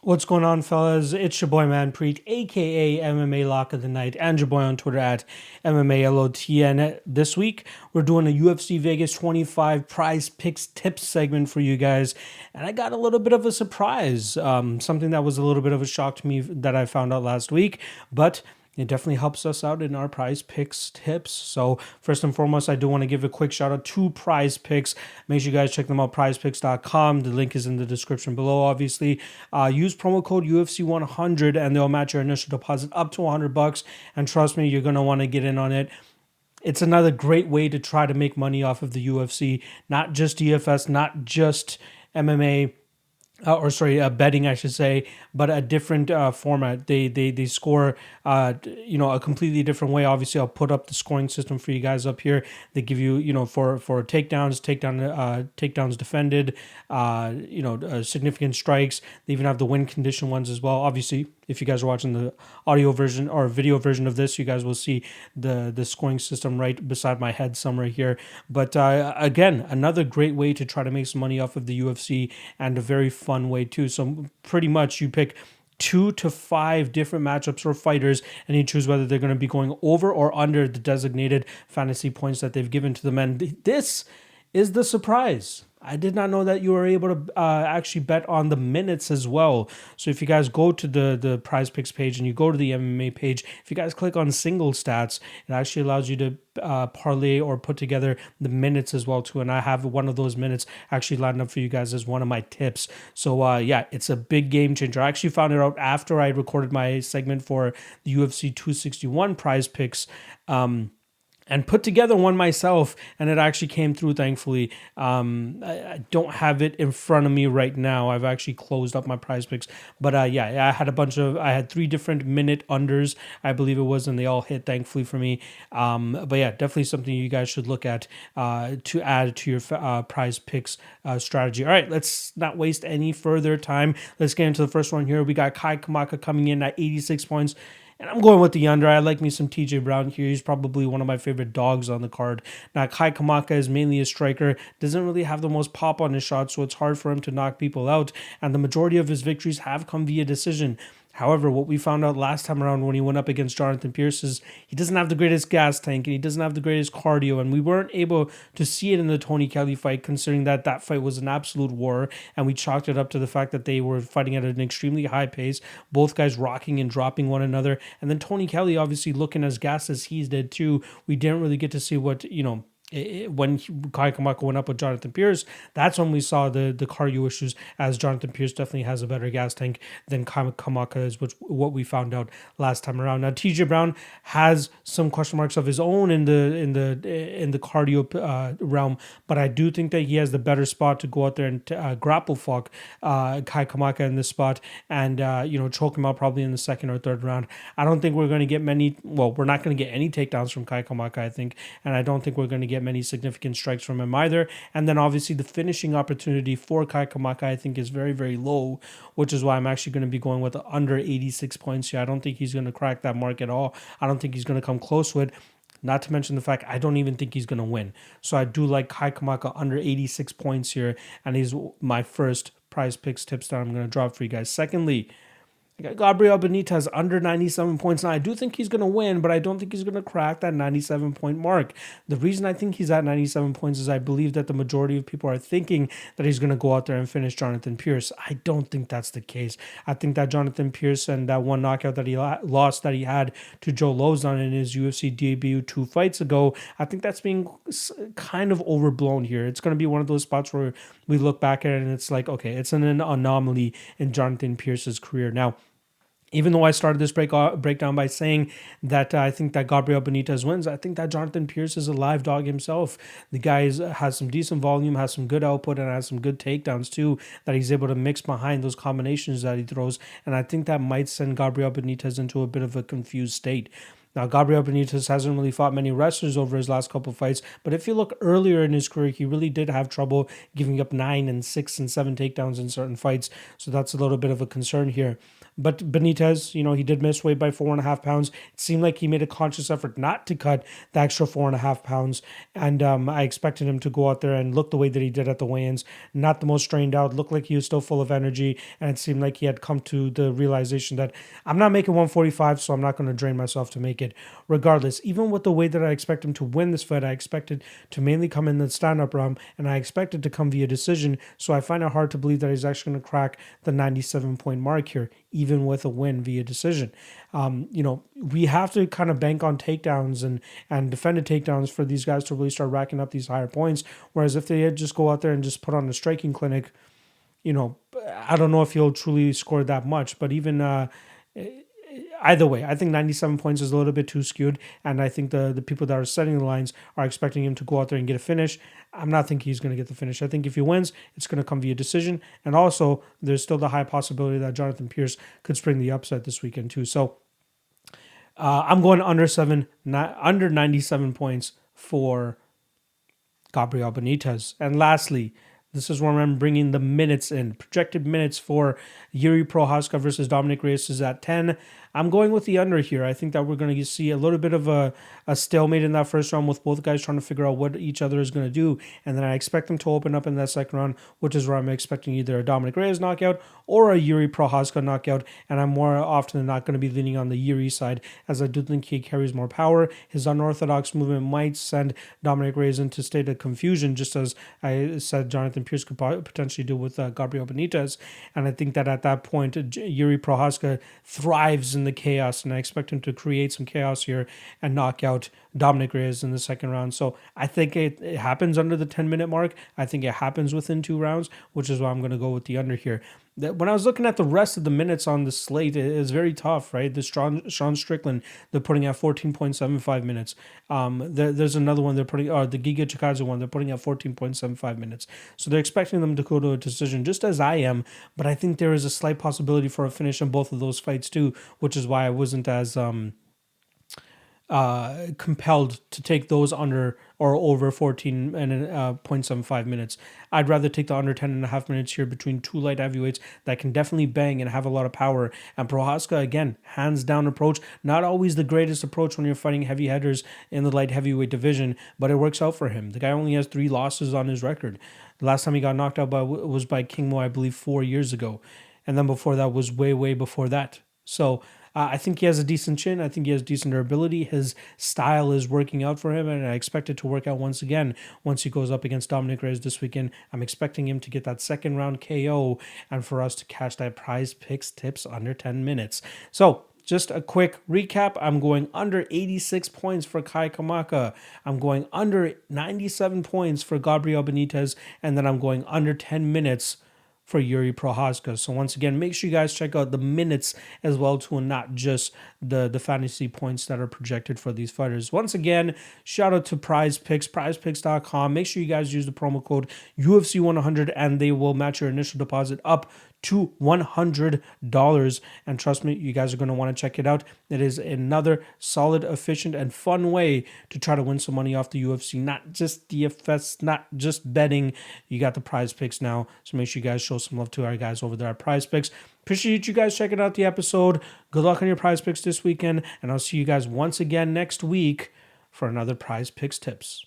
What's going on, fellas? It's your boy Manpreet, aka MMA Lock of the Night, and your boy on Twitter at MMALOTN. This week, we're doing a UFC Vegas 25 prize picks tips segment for you guys, and I got a little bit of a surprise. Something that was a little bit of a shock to me that I found out last week, but it definitely helps us out in our prize picks tips. So first and foremost, I do want to give a quick shout out to prize picks. Make sure you guys check them out, prizepicks.com. The link is in the description below, obviously. Use promo code UFC100 and they'll match your initial deposit up to $100. And trust me, you're going to want to get in on it. It's another great way to try to make money off of the UFC, not just DFS, not just MMA, betting, I should say, but a different format. They score, a completely different way. Obviously, I'll put up the scoring system for you guys up here. They give you, for takedowns defended, significant strikes. They even have the win condition ones as well. Obviously, if you guys are watching the audio version or video version of this, you guys will see the scoring system right beside my head somewhere here. But again, another great way to try to make some money off of the UFC, and a very fun way too. So pretty much you pick 2 to 5 different matchups or fighters, and you choose whether they're going to be going over or under the designated fantasy points that they've given to them. And this is the surprise. I did not know that you were able to actually bet on the minutes as well. So if you guys go to the prize picks page and you go to the MMA page, if you guys click on single stats, it actually allows you to parlay or put together the minutes as well too. And I have one of those minutes actually lined up for you guys as one of my tips. So it's a big game changer. I actually found it out after I recorded my segment for the UFC 261 prize picks. And put together one myself, and it actually came through, thankfully. I don't have it in front of me right now. I've actually closed up my prize picks. But I had 3 different minute unders, I believe it was, and they all hit, thankfully, for me. Definitely something you guys should look at to add to your prize picks strategy. All right, let's not waste any further time. Let's get into the first one here. We got Kamaka coming in at 86 points. And I'm going with the under. I like me some TJ Brown here. He's probably one of my favorite dogs on the card. Now, Kamaka is mainly a striker, doesn't really have the most pop on his shot, so it's hard for him to knock people out. And the majority of his victories have come via decision. However, what we found out last time around when he went up against Jonathan Pierce is he doesn't have the greatest gas tank and he doesn't have the greatest cardio. And we weren't able to see it in the Tony Kelly fight, considering that fight was an absolute war. And we chalked it up to the fact that they were fighting at an extremely high pace, both guys rocking and dropping one another. And then Tony Kelly obviously looking as gassed as he did too. We didn't really get to see what, when Kamaka went up with Jonathan Pierce, that's when we saw the cardio issues, as Jonathan Pierce definitely has a better gas tank than Kamaka is, which what we found out last time around. Now TJ Brown has some question marks of his own in the cardio realm, but I do think that he has the better spot to go out there and grapple fuck Kamaka in this spot and choke him out probably in the second or third round. I don't think we're going to get many. Well, we're not going to get any takedowns from Kamaka, I think, and I don't think we're going to get many significant strikes from him either. And then obviously the finishing opportunity for Kamaka, I think, is very, very low, which is why I'm actually going to be going with under 86 points here. I don't think he's going to crack that mark at all. I don't think he's going to come close to it. Not to mention the fact I don't even think he's going to win. So I do like Kamaka under 86 points here, and he's my first prize picks tips that I'm going to drop for you guys. Secondly, I got Gabriel Benitez under 97 points. Now, I do think he's going to win, but I don't think he's going to crack that 97-point mark. The reason I think he's at 97 points is I believe that the majority of people are thinking that he's going to go out there and finish Jonathan Pierce. I don't think that's the case. I think that Jonathan Pierce and that one knockout that he lost that he had to Joe Lozon in his UFC debut 2 fights ago, I think that's being kind of overblown here. It's going to be one of those spots where we look back at it and it's like, okay, it's an anomaly in Jonathan Pierce's career. Now, even though I started this breakdown by saying that I think that Gabriel Benitez wins, I think that Jonathan Pierce is a live dog himself. The guy has some decent volume, has some good output, and has some good takedowns too that he's able to mix behind those combinations that he throws. And I think that might send Gabriel Benitez into a bit of a confused state. Now, Gabriel Benitez hasn't really fought many wrestlers over his last couple of fights, but if you look earlier in his career, he really did have trouble giving up 9 and 6 and 7 takedowns in certain fights. So that's a little bit of a concern here. But Benitez, he did miss weight by 4.5 pounds. It seemed like he made a conscious effort not to cut the extra 4.5 pounds. And I expected him to go out there and look the way that he did at the weigh-ins. Not the most strained out, looked like he was still full of energy. And it seemed like he had come to the realization that I'm not making 145, so I'm not going to drain myself to make it. Regardless, even with the way that I expect him to win this fight, I expected to mainly come in the stand-up round, and I expected to come via decision. So I find it hard to believe that he's actually going to crack the 97-point mark here, even with a win via decision. We have to kind of bank on takedowns and defended takedowns for these guys to really start racking up these higher points. Whereas if they just go out there and just put on a striking clinic, I don't know if he'll truly score that much. But even either way, I think 97 points is a little bit too skewed. And I think the people that are setting the lines are expecting him to go out there and get a finish. I'm not thinking he's going to get the finish. I think if he wins, it's going to come via decision. And also, there's still the high possibility that Jonathan Pierce could spring the upset this weekend too. So I'm going under 97 points for Gabriel Benitez. And lastly, this is where I'm bringing the minutes in. Projected minutes for Yuri Prochazka versus Dominic Reyes is at 10. I'm going with the under here. I think that we're going to see a little bit of a stalemate in that first round with both guys trying to figure out what each other is going to do. And then I expect them to open up in that second round, which is where I'm expecting either a Dominic Reyes knockout or a Yuri Prochazka knockout. And I'm more often than not going to be leaning on the Yuri side, as I do think he carries more power. His unorthodox movement might send Dominic Reyes into a state of confusion, just as I said Jonathan Pierce could potentially do with Gabriel Benitez. And I think that at that point, Yuri Prochazka thrives in the chaos, and I expect him to create some chaos here and knock out Dominic Reyes in the second round. So I think it happens under the 10-minute mark. I think it happens within 2 rounds, which is why I'm going to go with the under here. When I was looking at the rest of the minutes on the slate, it is very tough, right? The Sean Strickland, they're putting at 14.75 minutes. There's another one they're putting, the Giga Chikadze one, they're putting at 14.75 minutes. So they're expecting them to go to a decision, just as I am. But I think there is a slight possibility for a finish in both of those fights too, which is why I wasn't as compelled to take those under or over 14.75 minutes. I'd rather take the under 10.5 minutes here between 2 light heavyweights that can definitely bang and have a lot of power. And Prochazka, again, hands down approach. Not always the greatest approach when you're fighting heavy hitters in the light heavyweight division, but it works out for him. The guy only has 3 losses on his record. The last time he got knocked out was by King Mo, I believe, 4 years ago. And then before that was way before that. So I think he has a decent chin. I think he has decent durability. His style is working out for him, and I expect it to work out once again once he goes up against Dominic Reyes this weekend. I'm expecting him to get that second round KO and for us to catch that Prize Picks tips under 10 minutes. So just a quick recap. I'm going under 86 points for Kai Kamaka. I'm going under 97 points for Gabriel Benitez. And then I'm going under 10 minutes for Yuri Prochazka. So once again, make sure you guys check out the minutes as well too, and not just the fantasy points that are projected for these fighters. Once again, shout out to Prize Picks, prizepicks.com. Make sure you guys use the promo code UFC100 and they will match your initial deposit up to $100. And trust me, you guys are going to want to check it out. It is another solid, efficient, and fun way to try to win some money off the UFC. Not just DFS, not just betting. You got the Prize Picks now. So make sure you guys show some love to our guys over there at Prize Picks. Appreciate you guys checking out the episode. Good luck on your Prize Picks this weekend. And I'll see you guys once again next week for another Prize Picks tips.